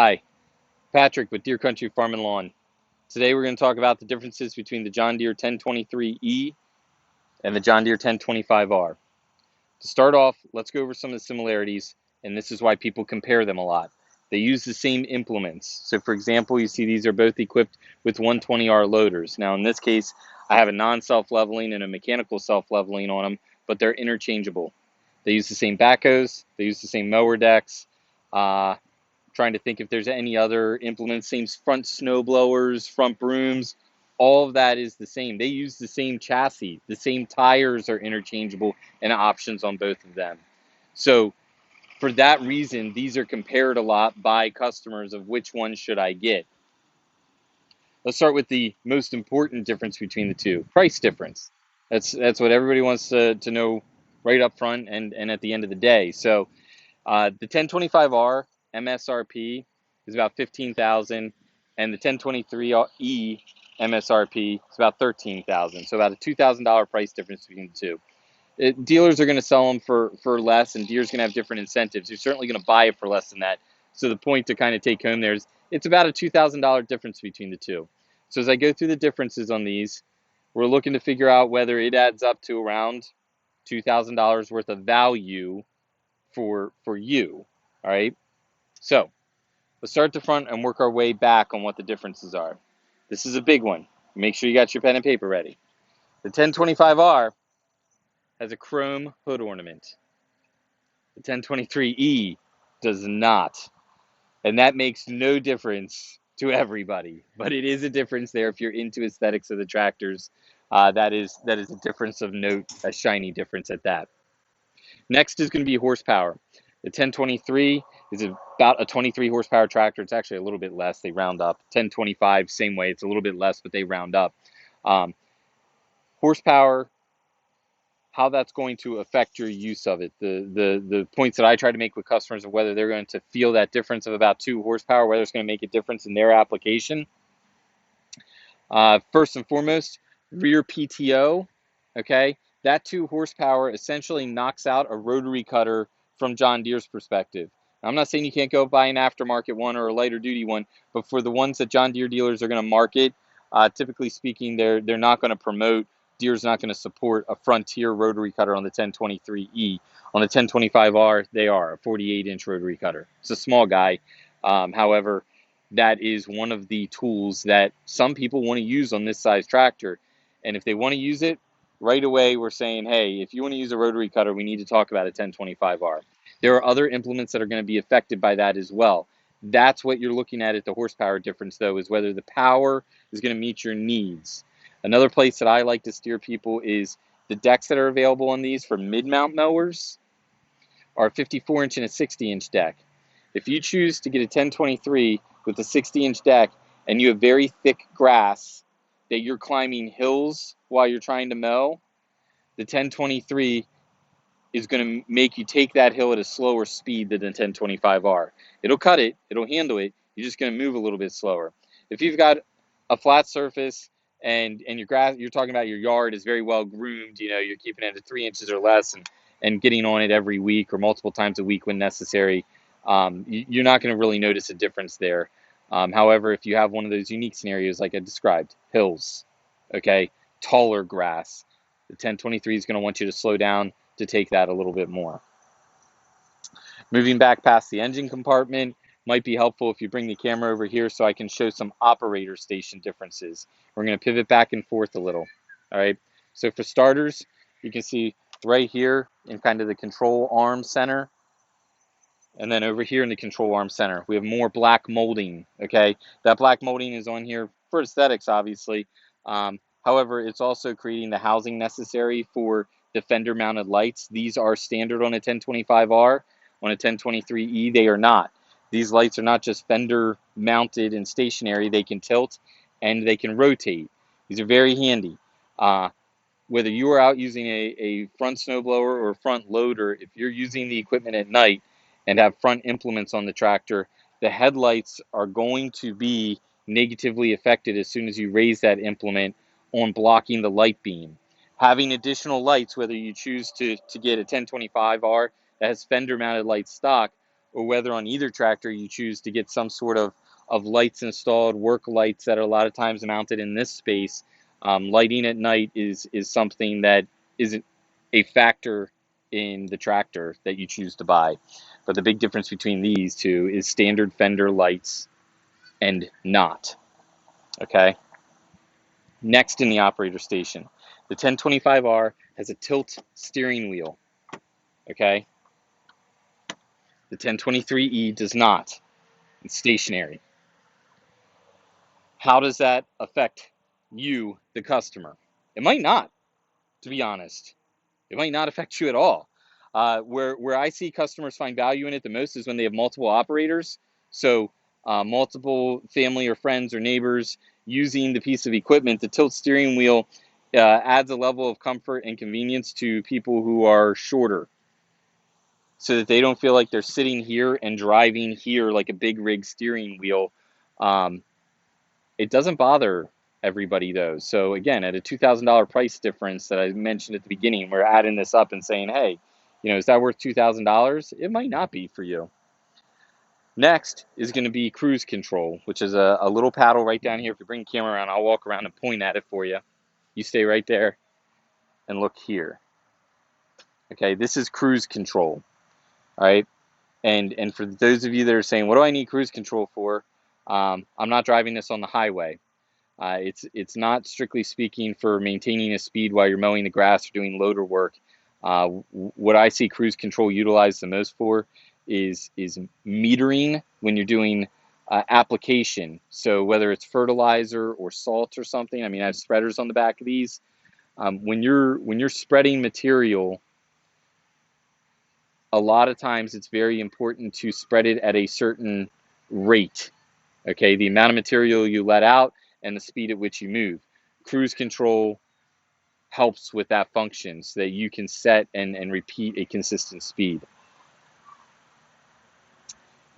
Hi, Patrick with Deere Country Farm and Lawn. Today we're going to talk about the differences between the John Deere 1023E and the John Deere 1025R. To start off, let's go over some of the similarities, and this is why people compare them a lot. They use the same implements. So for example, you see these are both equipped with 120R loaders. Now in this case, I have a non-self-leveling and a mechanical self-leveling on them, but they're interchangeable. They use the same backhoes, they use the same mower decks, trying to think if there's any other implements, same front snow blowers, front brooms, all of that is the same. They use the same chassis, the same tires are interchangeable and options on both of them. So for that reason, these are compared a lot by customers of which one should I get. Let's start with the most important difference between the two, price difference. That's what everybody wants to know right up front and at the end of the day. So the 1025R MSRP is about $15,000, and the 1023E MSRP is about $13,000. So about a $2,000 price difference between the two. Dealers are going to sell them for less, and Deere's going to have different incentives. You're certainly going to buy it for less than that. So the point to kind of take home there is it's about a $2,000 difference between the two. So as I go through the differences on these, we're looking to figure out whether it adds up to around $2,000 worth of value for you. All right, so let's start at the front and work our way back on what the differences are. This is a big one. Make sure you got your pen and paper ready. The 1025R has a chrome hood ornament. The 1023E does not, and that makes no difference to everybody, but it is a difference there if you're into aesthetics of the tractors. That is a difference of note, a shiny difference at that. Next is going to be horsepower. The 1023 is about a 23 horsepower tractor. It's actually a little bit less. They round up. 1025, same way. It's a little bit less, but they round up. Horsepower, how that's going to affect your use of it. The points that I try to make with customers of whether they're going to feel that difference of about 2 horsepower, whether it's going to make a difference in their application. First and foremost, rear PTO, okay? That 2 horsepower essentially knocks out a rotary cutter from John Deere's perspective. I'm not saying you can't go buy an aftermarket one or a lighter duty one, but for the ones that John Deere dealers are going to market, typically speaking, they're not going to promote. Deere's not going to support a Frontier rotary cutter on the 1023E. On the 1025R, they are a 48-inch rotary cutter. It's a small guy. However, that is one of the tools that some people want to use on this size tractor. And if they want to use it, right away we're saying, hey, if you want to use a rotary cutter, we need to talk about a 1025R. There are other implements that are going to be affected by that as well. That's what you're looking at the horsepower difference, though, is whether the power is going to meet your needs. Another place that I like to steer people is the decks that are available on these for mid-mount mowers are a 54-inch and a 60-inch deck. If you choose to get a 1023 with a 60-inch deck and you have very thick grass that you're climbing hills while you're trying to mow, the 1023 is going to make you take that hill at a slower speed than the 1025R. It'll cut it, it'll handle it, you're just going to move a little bit slower. If you've got a flat surface and your grass, you're talking about your yard is very well groomed, you know, you're keeping it at 3 inches or less and getting on it every week or multiple times a week when necessary, you're not going to really notice a difference there. However, if you have one of those unique scenarios like I described, hills, okay, taller grass, the 1023 is going to want you to slow down to take that a little bit more. Moving back past the engine compartment might be helpful if you bring the camera over here so I can show some operator station differences. We're going to pivot back and forth a little. All right, so for starters, you can see right here in kind of the control arm center, and then over here in the control arm center, we have more black molding, okay? That black molding is on here for aesthetics, obviously. However, it's also creating the housing necessary for the fender mounted lights. These are standard on a 1025R. On a 1023E, they are not. These lights are not just fender mounted and stationary. They can tilt and they can rotate. These are very handy. Whether you are out using a front snowblower or a front loader, if you're using the equipment at night and have front implements on the tractor, the headlights are going to be negatively affected as soon as you raise that implement on blocking the light beam. Having additional lights, whether you choose to get a 1025R that has fender mounted lights stock, or whether on either tractor you choose to get some sort of lights installed, work lights that are a lot of times mounted in this space. Lighting at night is something that isn't a factor in the tractor that you choose to buy. But the big difference between these two is standard fender lights and not. Okay. Next in the operator station, the 1025R has a tilt steering wheel. Okay. The 1023E does not. It's stationary. How does that affect you, the customer? It might not, to be honest. It might not affect you at all. Where I see customers find value in it the most is when they have multiple operators. So multiple family or friends or neighbors using the piece of equipment. The tilt steering wheel adds a level of comfort and convenience to people who are shorter, so that they don't feel like they're sitting here and driving here like a big rig steering wheel. It doesn't bother everybody though. So again, at a $2,000 price difference that I mentioned at the beginning, we're adding this up and saying, hey, is that worth $2,000? It might not be for you. Next is going to be cruise control, which is a little paddle right down here. If you bring the camera around, I'll walk around and point at it for you. You stay right there and look here. Okay, this is cruise control. All right. And for those of you that are saying, what do I need cruise control for? I'm not driving this on the highway. It's not strictly speaking for maintaining a speed while you're mowing the grass or doing loader work. What I see cruise control utilized the most for is metering when you're doing application. So whether it's fertilizer or salt or something. I mean, I have spreaders on the back of these. When you're spreading material, a lot of times it's very important to spread it at a certain rate. Okay, the amount of material you let out and the speed at which you move. Cruise control helps with that function so that you can set and repeat a consistent speed.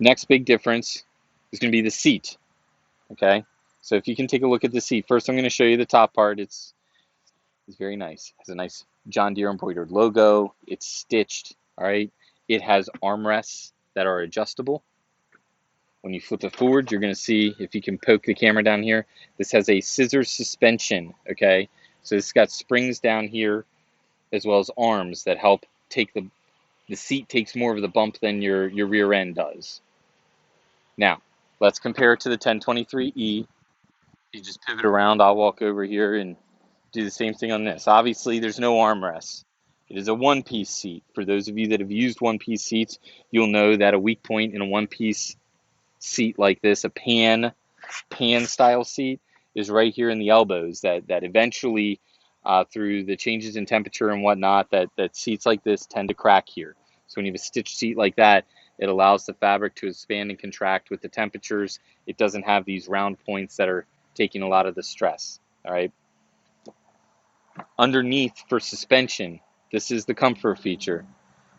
Next big difference is going to be the seat. Okay, so if you can take a look at the seat. First, I'm going to show you the top part. It's very nice. It has a nice John Deere embroidered logo. It's stitched. All right, it has armrests that are adjustable. When you flip it forward, you're going to see, if you can poke the camera down here, this has a scissor suspension, okay? So it's got springs down here as well as arms that help take the seat takes more of the bump than your rear end does. Now, let's compare it to the 1023E. You just pivot around, I'll walk over here and do the same thing on this. Obviously, there's no armrest. It is a one-piece seat. For those of you that have used one-piece seats, you'll know that a weak point in a one-piece seat like this, a pan style seat, is right here in the elbows, that eventually through the changes in temperature and whatnot, that seats like this tend to crack here. So when you have a stitched seat like that, it allows the fabric to expand and contract with the temperatures. It doesn't have these round points that are taking a lot of the stress. All right. Underneath for suspension, this is the comfort feature.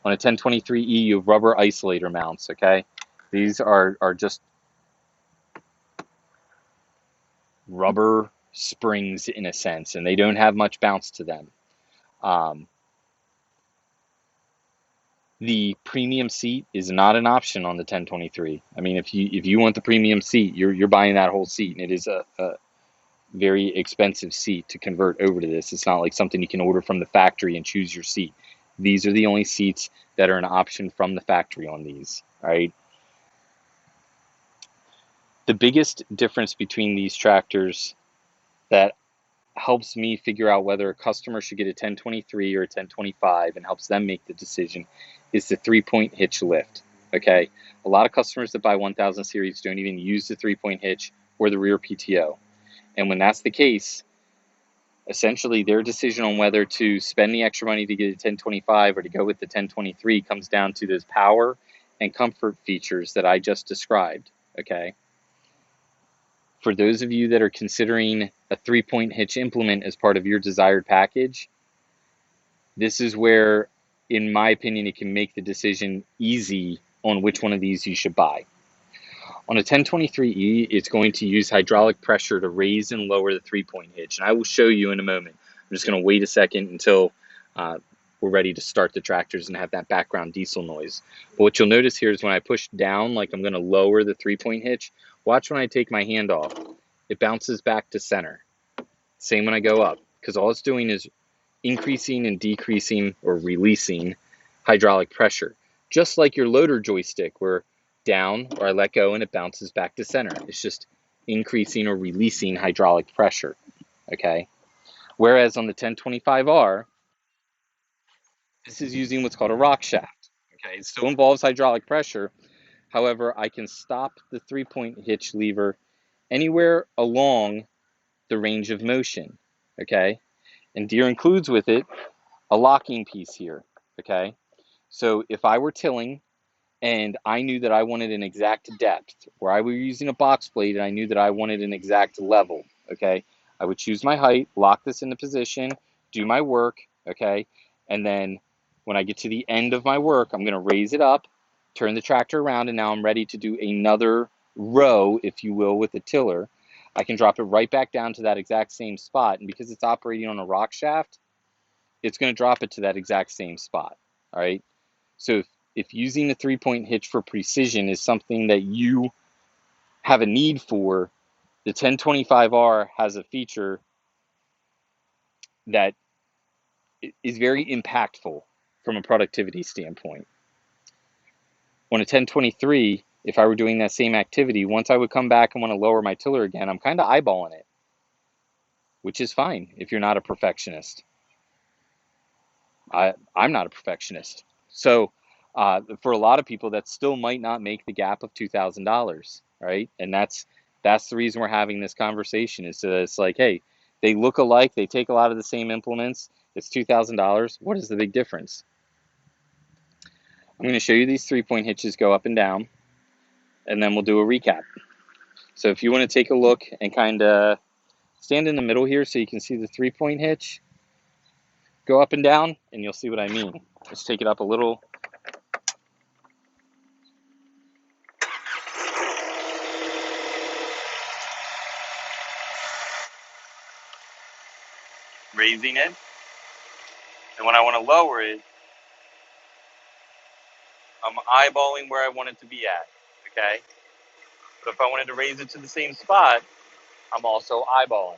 On a 1023E, you have rubber isolator mounts. Okay, these are just rubber springs in a sense, and they don't have much bounce to them. The premium seat is not an option on the 1023. I mean, if you want the premium seat, you're buying that whole seat, and it is a very expensive seat to convert over to this. It's not like something you can order from the factory and choose your seat. These are the only seats that are an option from the factory on these. All right. The biggest difference between these tractors that helps me figure out whether a customer should get a 1023 or a 1025 and helps them make the decision is the 3-point hitch lift. Okay, a lot of customers that buy 1000 series don't even use the 3-point hitch or the rear PTO, and when that's the case, essentially their decision on whether to spend the extra money to get a 1025 or to go with the 1023 comes down to those power and comfort features that I just described. Okay, for those of you that are considering a 3-point hitch implement as part of your desired package, this is where, in my opinion, it can make the decision easy on which one of these you should buy. On a 1023E, it's going to use hydraulic pressure to raise and lower the 3-point hitch, and I will show you in a moment. I'm just going to wait a second until we're ready to start the tractors and have that background diesel noise. But what you'll notice here is when I push down, like I'm going to lower the 3-point hitch, watch when I take my hand off, it bounces back to center. Same when I go up, because all it's doing is increasing and decreasing or releasing hydraulic pressure. Just like your loader joystick, where down or I let go and it bounces back to center. It's just increasing or releasing hydraulic pressure, okay? Whereas on the 1025R, this is using what's called a rock shaft, okay? It still involves hydraulic pressure. However, I can stop the 3-point hitch lever anywhere along the range of motion, okay? And Deere includes with it a locking piece here, okay? So if I were tilling and I knew that I wanted an exact depth, where I were using a box blade and I knew that I wanted an exact level, okay, I would choose my height, lock this into position, do my work, okay, and then when I get to the end of my work, I'm going to raise it up, turn the tractor around, and now I'm ready to do another row, if you will, with the tiller. I can drop it right back down to that exact same spot, and because it's operating on a rock shaft, it's going to drop it to that exact same spot, all right? So if using the 3-point hitch for precision is something that you have a need for, the 1025R has a feature that is very impactful from a productivity standpoint. On a 1023, if I were doing that same activity, once I would come back and want to lower my tiller again, I'm kind of eyeballing it, which is fine if you're not a perfectionist. I'm not a perfectionist. So for a lot of people, that still might not make the gap of $2,000, right? And that's the reason we're having this conversation, is so that it's like, hey, they look alike, they take a lot of the same implements, it's $2,000. What is the big difference? I'm going to show you these 3-point hitches go up and down, and then we'll do a recap. So if you want to take a look and kind of stand in the middle here so you can see the 3-point hitch go up and down, and you'll see what I mean. Let's take it up a little. Raising it, and when I want to lower it, I'm eyeballing where I want it to be at, okay? But if I wanted to raise it to the same spot, I'm also eyeballing.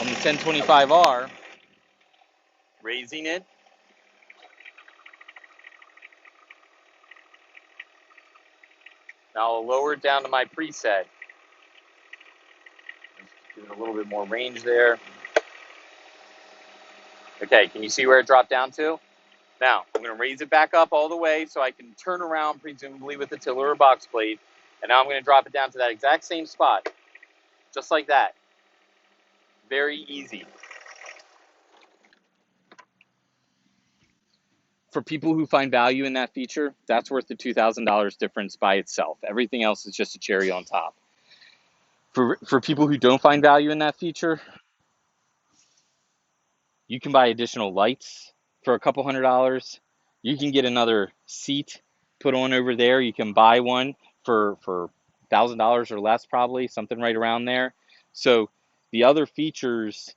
On the 1025R, raising it, now I'll lower it down to my preset. Give it a little bit more range there. Okay, can you see where it dropped down to? Now, I'm going to raise it back up all the way so I can turn around, presumably with the tiller or box blade, and now I'm going to drop it down to that exact same spot, just like that. Very easy. For people who find value in that feature, that's worth the $2,000 difference by itself. Everything else is just a cherry on top. For people who don't find value in that feature, you can buy additional lights for a couple $100. You can get another seat put on over there. You can buy one for $1,000 or less, probably something right around there. So the other features,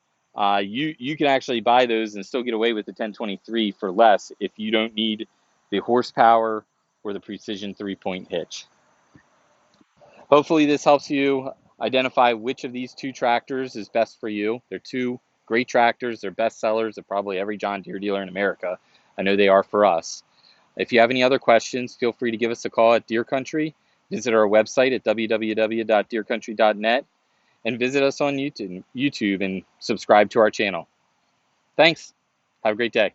you can actually buy those and still get away with the 1023 for less if you don't need the horsepower or the precision 3-point hitch. Hopefully this helps you identify which of these two tractors is best for you. They're two great tractors. They're best sellers at probably every John Deere dealer in America. I know they are for us. If you have any other questions, feel free to give us a call at Deere Country. Visit our website at www.deerecountry.net and visit us on YouTube and subscribe to our channel. Thanks. Have a great day.